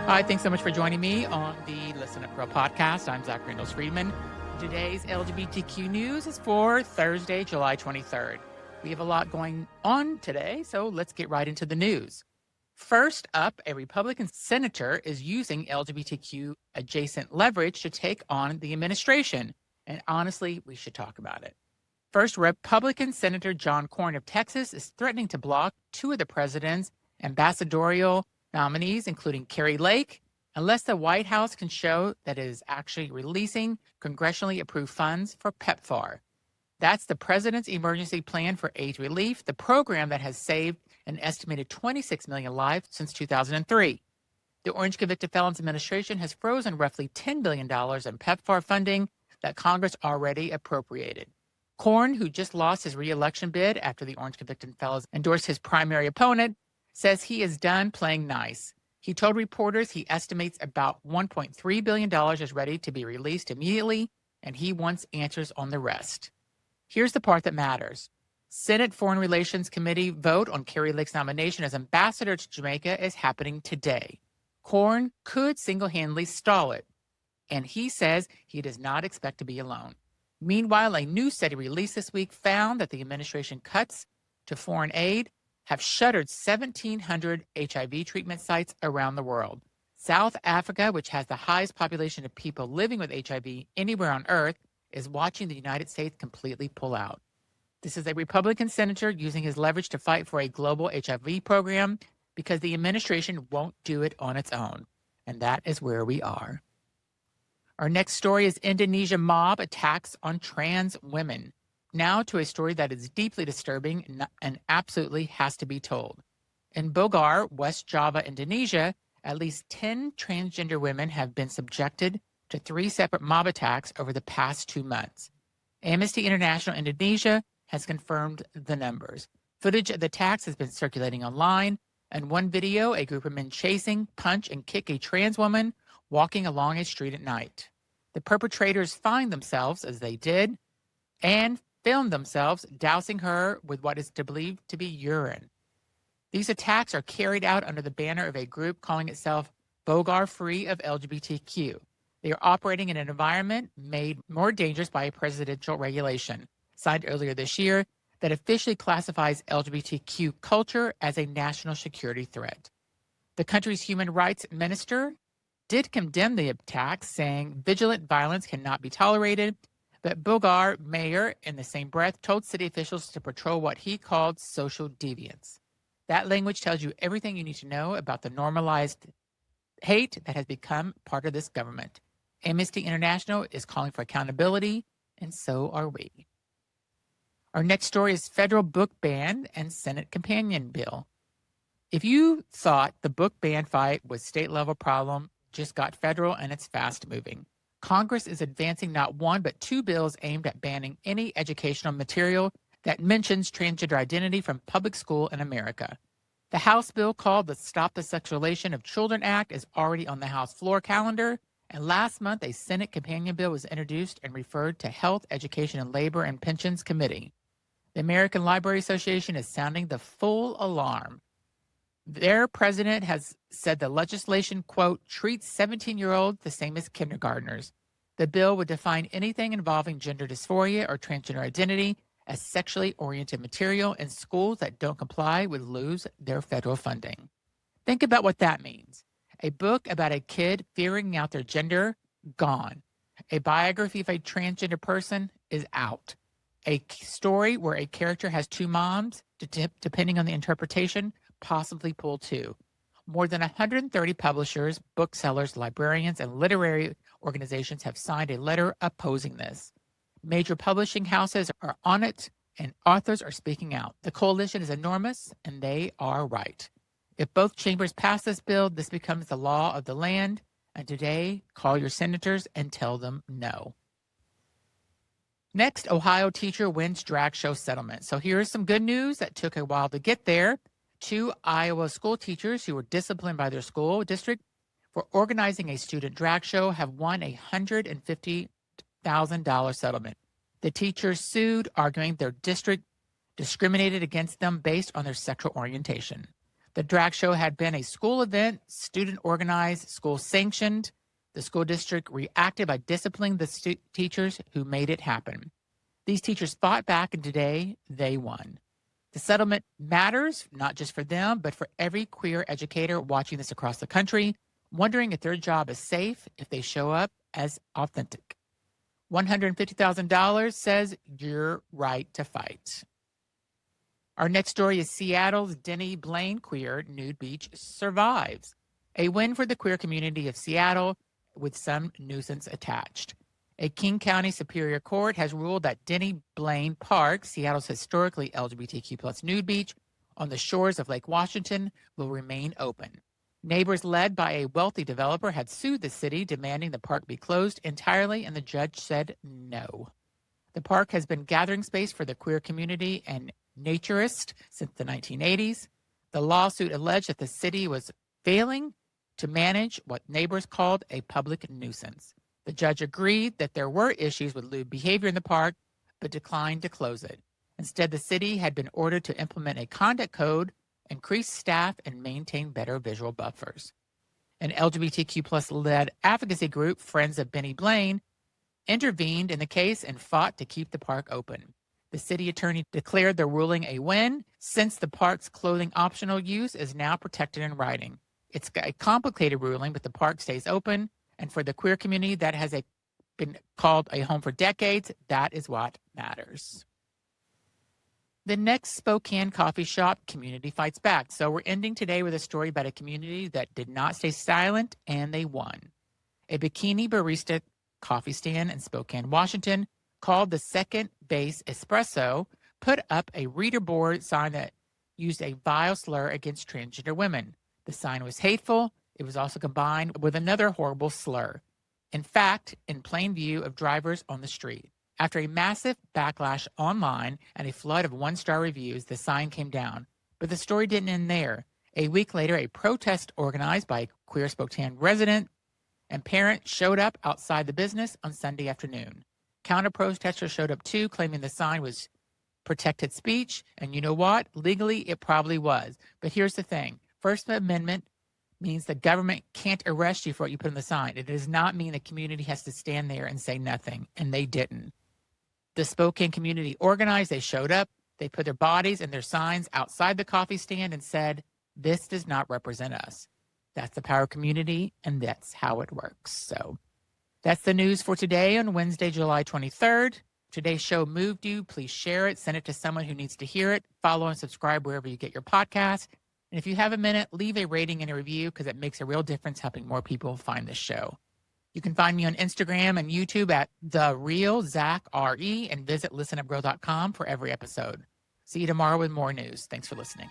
Hi, thanks so much for joining me on the Listen Up Girl podcast. I'm Zach Randles-Friedman. Today's LGBTQ news is for Thursday, July 23rd. We have a lot going on today, so let's get right into the news. First up, a Republican senator is using LGBTQ adjacent leverage to take on the administration. And honestly, we should talk about it. First, Republican Senator John Cornyn of Texas is threatening to block two of the president's ambassadorial nominees, including Kari Lake, unless the White House can show that it is actually releasing congressionally approved funds for PEPFAR. That's the President's Emergency Plan for AIDS Relief, the program that has saved an estimated 26 million lives since 2003. The Orange Convicted Felons Administration has frozen roughly $10 billion in PEPFAR funding that Congress already appropriated. Cornyn, who just lost his re-election bid after the Orange Convicted Felons endorsed his primary opponent, says he is done playing nice. He told reporters he estimates about $1.3 billion is ready to be released immediately, and he wants answers on the rest. Here's the part that matters. Senate Foreign Relations Committee vote on Kari Lake's nomination as ambassador to Jamaica is happening today. Cornyn could single-handedly stall it, and he says he does not expect to be alone. Meanwhile, a new study released this week found that the administration cuts to foreign aid have shuttered 1,700 HIV treatment sites around the world. South Africa, which has the highest population of people living with HIV anywhere on Earth, is watching the United States completely pull out. This is a Republican senator using his leverage to fight for a global HIV program because the administration won't do it on its own. And that is where we are. Our next story is Indonesia mob attacks on trans women. Now to a story that is deeply disturbing and absolutely has to be told. In Bogor, West Java, Indonesia, at least 10 transgender women have been subjected to 3 separate mob attacks over the past 2 months. Amnesty International Indonesia has confirmed the numbers. Footage of the attacks has been circulating online. In one video, a group of men chasing, punch, and kick a trans woman walking along a street at night. The perpetrators find themselves, as they did, and filmed themselves dousing her with what is believed to be urine. These attacks are carried out under the banner of a group calling itself Bogor Free of LGBTQ. They are operating in an environment made more dangerous by a presidential regulation signed earlier this year that officially classifies LGBTQ culture as a national security threat. The country's human rights minister did condemn the attacks, saying vigilant violence cannot be tolerated, but Bogor mayor, in the same breath, told city officials to patrol what he called social deviance. That language tells you everything you need to know about the normalized hate that has become part of this government. Amnesty International is calling for accountability, and so are we. Our next story is federal book ban and Senate companion bill. If you thought the book ban fight was state-level problem, just got federal and it's fast-moving. Congress is advancing not 1 but 2 bills aimed at banning any educational material that mentions transgender identity from public school in America. The House bill called the Stop the Sexualization of Children Act is already on the House floor calendar, and last month a Senate companion bill was introduced and referred to Health, Education, and Labor and Pensions Committee. The American Library Association is sounding the full alarm. Their president has said the legislation, quote, treats 17-year-olds the same as kindergartners. The bill would define anything involving gender dysphoria or transgender identity as sexually oriented material, and schools that don't comply would lose their federal funding. Think about what that means. A book about a kid figuring out their gender, gone. A biography of a transgender person is out. A story where a character has 2 moms, depending on the interpretation, possibly pulled 2. More than 130 publishers, booksellers, librarians, and literary organizations have signed a letter opposing this. Major publishing houses are on it, and authors are speaking out. The coalition is enormous, and they are right. If both chambers pass this bill, this becomes the law of the land, and today, call your senators and tell them no. Next, Ohio teacher wins drag show settlement. So here's some good news that took a while to get there. 2 Iowa school teachers who were disciplined by their school district for organizing a student drag show have won a $150,000 settlement. The teachers sued, arguing their district discriminated against them based on their sexual orientation. The drag show had been a school event, student organized, school sanctioned. The school district reacted by disciplining the teachers who made it happen. These teachers fought back, and today they won. The settlement matters, not just for them, but for every queer educator watching this across the country, wondering if their job is safe if they show up as authentic. $150,000 says you're right to fight. Our next story is Seattle's Denny Blaine queer nude beach survives. A win for the queer community of Seattle with some nuisance attached. A King County Superior Court has ruled that Denny Blaine Park, Seattle's historically LGBTQ+ nude beach on the shores of Lake Washington, will remain open. Neighbors led by a wealthy developer had sued the city, demanding the park be closed entirely, and the judge said no. The park has been gathering space for the queer community and naturists since the 1980s. The lawsuit alleged that the city was failing to manage what neighbors called a public nuisance. The judge agreed that there were issues with lewd behavior in the park, but declined to close it. Instead, the city had been ordered to implement a conduct code, increase staff, and maintain better visual buffers. An LGBTQ+-led advocacy group, Friends of Denny Blaine, intervened in the case and fought to keep the park open. The city attorney declared the ruling a win, since the park's clothing optional use is now protected in writing. It's a complicated ruling, but the park stays open, and for the queer community that has been called a home for decades, that is what matters. The next Spokane coffee shop community fights back. So we're ending today with a story about a community that did not stay silent, and they won. A bikini barista coffee stand in Spokane, Washington, called the Second Base Espresso, put up a reader board sign that used a vile slur against transgender women. The sign was hateful. It was also combined with another horrible slur. In fact, in plain view of drivers on the street. After a massive backlash online and a flood of one-star reviews, the sign came down. But the story didn't end there. A week later, a protest organized by a queer Spokane resident and parent showed up outside the business on Sunday afternoon. Counter-protesters showed up too, claiming the sign was protected speech. And you know what? Legally, it probably was. But here's the thing. First Amendment means the government can't arrest you for what you put on the sign. It does not mean the community has to stand there and say nothing, and they didn't. The Spokane community organized, they showed up, they put their bodies and their signs outside the coffee stand and said, this does not represent us. That's the power of community, and that's how it works. So that's the news for today on Wednesday, July 23rd. Today's show moved you. Please share it. Send it to someone who needs to hear it. Follow and subscribe wherever you get your podcast. And if you have a minute, leave a rating and a review because it makes a real difference helping more people find this show. You can find me on Instagram and YouTube at TheRealZachRE and visit listenupgrow.com for every episode. See you tomorrow with more news. Thanks for listening.